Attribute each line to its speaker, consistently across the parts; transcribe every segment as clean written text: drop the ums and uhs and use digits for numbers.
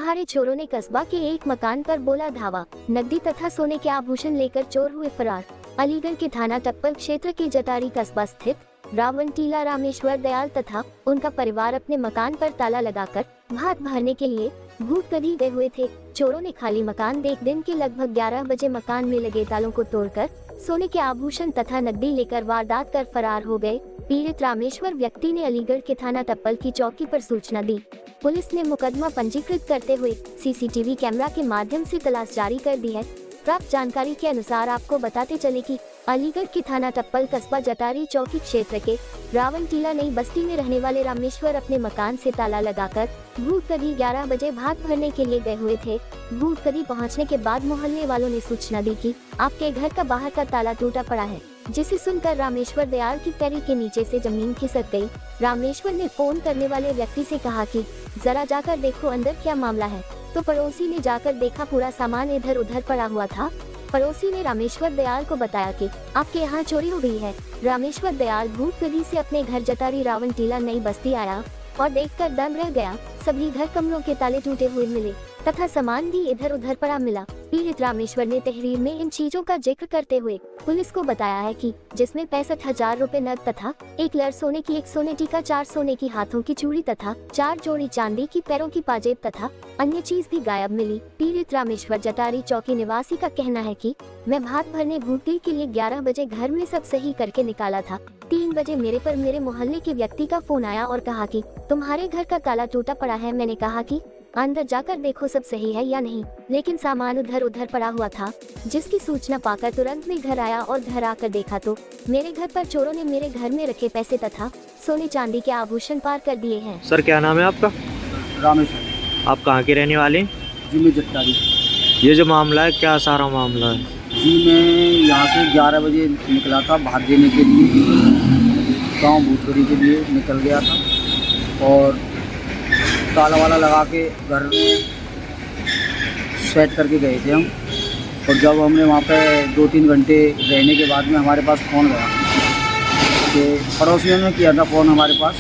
Speaker 1: दहाड़े चोरों ने कस्बा के एक मकान पर बोला धावा। नकदी तथा सोने के आभूषण लेकर चोर हुए फरार। अलीगढ़ के थाना टप्पल क्षेत्र के जटारी कस्बा स्थित रावण टीला रामेश्वर दयाल तथा उनका परिवार अपने मकान पर ताला लगाकर भात भरने के लिए भूत कदी गए हुए थे। चोरों ने खाली मकान देख दिन के लगभग 11 बजे मकान में लगे तालों को तोड़कर सोने के आभूषण तथा नकदी लेकर वारदात कर फरार हो गए। पीड़ित रामेश्वर व्यक्ति ने अलीगढ़ के थाना टप्पल की चौकी पर सूचना दी। पुलिस ने मुकदमा पंजीकृत करते हुए सीसीटीवी कैमरा के माध्यम से तलाश जारी कर दी है। प्राप्त जानकारी के अनुसार आपको बताते चले कि अलीगढ़ के थाना टप्पल कस्बा जटारी चौकी क्षेत्र के रावण टीला नई बस्ती में रहने वाले रामेश्वर अपने मकान से ताला लगाकर भूत कदी 11 बजे भात भरने के लिए गए हुए थे। भूत कदी पहुंचने के बाद मोहल्ले वालों ने सूचना दी कि आपके घर का बाहर का ताला टूटा पड़ा है, जिसे सुनकर रामेश्वर दयाल की पैरी के नीचे से जमीन खिसक गई। रामेश्वर ने फोन करने वाले व्यक्ति से कहा कि जरा जाकर देखो अंदर क्या मामला है, तो पड़ोसी ने जाकर देखा पूरा सामान इधर उधर पड़ा हुआ था। पड़ोसी ने रामेश्वर दयाल को बताया कि आपके यहाँ चोरी हो गई है। रामेश्वर दयाल भूत कदी से अपने घर जटारी रावण टीला नई बस्ती आया और देखकर दंग रह गया। सभी घर कमरों के ताले टूटे हुए मिले तथा सामान भी इधर उधर पड़ा मिला। पीड़ित रामेश्वर ने तहरीर में इन चीजों का जिक्र करते हुए पुलिस को बताया है कि जिसमें 65,000 रुपए नकद तथा 1 लड़ सोने की 1 सोने टीका 4 सोने की हाथों की चूड़ी तथा 4 जोड़ी चांदी की पैरों की पाजेब तथा अन्य चीज भी गायब मिली। पीड़ित रामेश्वर जटारी चौकी निवासी का कहना है कि मैं भात भरने भूतगी के लिए 11 बजे घर में सब सही करके निकाला था। 3 बजे मेरे पर मेरे मोहल्ले के व्यक्ति का फोन आया और कहा कि तुम्हारे घर का ताला टूटा पड़ा है। मैंने कहा कि अंदर जाकर देखो सब सही है या नहीं, लेकिन सामान उधर उधर पड़ा हुआ था। जिसकी सूचना पाकर तुरंत मैं घर आया और घर आकर देखा तो मेरे घर पर चोरों ने मेरे घर में रखे पैसे तथा सोने चांदी के आभूषण पार कर दिए हैं।
Speaker 2: सर क्या नाम है आपका?
Speaker 3: रामेश्वर।
Speaker 2: आप कहाँ के रहने वाले?
Speaker 3: जी मैं जटारी।
Speaker 2: ये जो मामला है क्या सारा मामला है?
Speaker 3: जी मैं यहाँ से 11 बजे निकला था भात देने के लिए, गाँव भूतगढ़ी के लिए निकल गया था और ताला वाला लगा के घर सेट करके गए थे हम। और जब हमने वहाँ पे 2-3 घंटे रहने के बाद में हमारे पास फ़ोन गया कि पड़ोसियों ने किया था फ़ोन हमारे पास,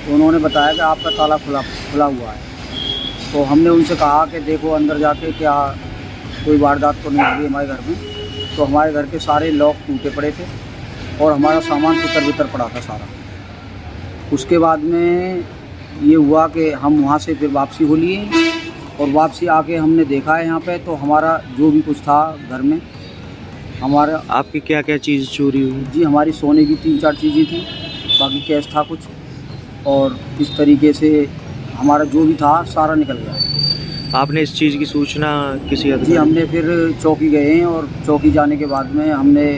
Speaker 3: तो उन्होंने बताया कि आपका ताला खुला हुआ है। तो हमने उनसे कहा कि देखो अंदर जाके क्या कोई वारदात तो नहीं हुई हमारे घर में। तो हमारे घर के सारे लॉक टूटे पड़े थे और हमारा सामान तितर पड़ा था सारा। उसके बाद में ये हुआ कि हम वहाँ से फिर वापसी हो लिए और वापसी आके हमने देखा है यहाँ पे, तो हमारा जो भी कुछ था घर में हमारा।
Speaker 2: आपकी क्या क्या चीज़ चोरी हुई?
Speaker 3: जी हमारी सोने की 3-4 चीज़ें थी, बाकी कैश था कुछ, और इस तरीके से हमारा जो भी था सारा निकल गया।
Speaker 2: आपने इस चीज़ की सूचना किसी?
Speaker 3: जी हमने फिर चौकी गए हैं और चौकी जाने के बाद में हमने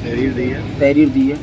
Speaker 3: तहरीर दी है।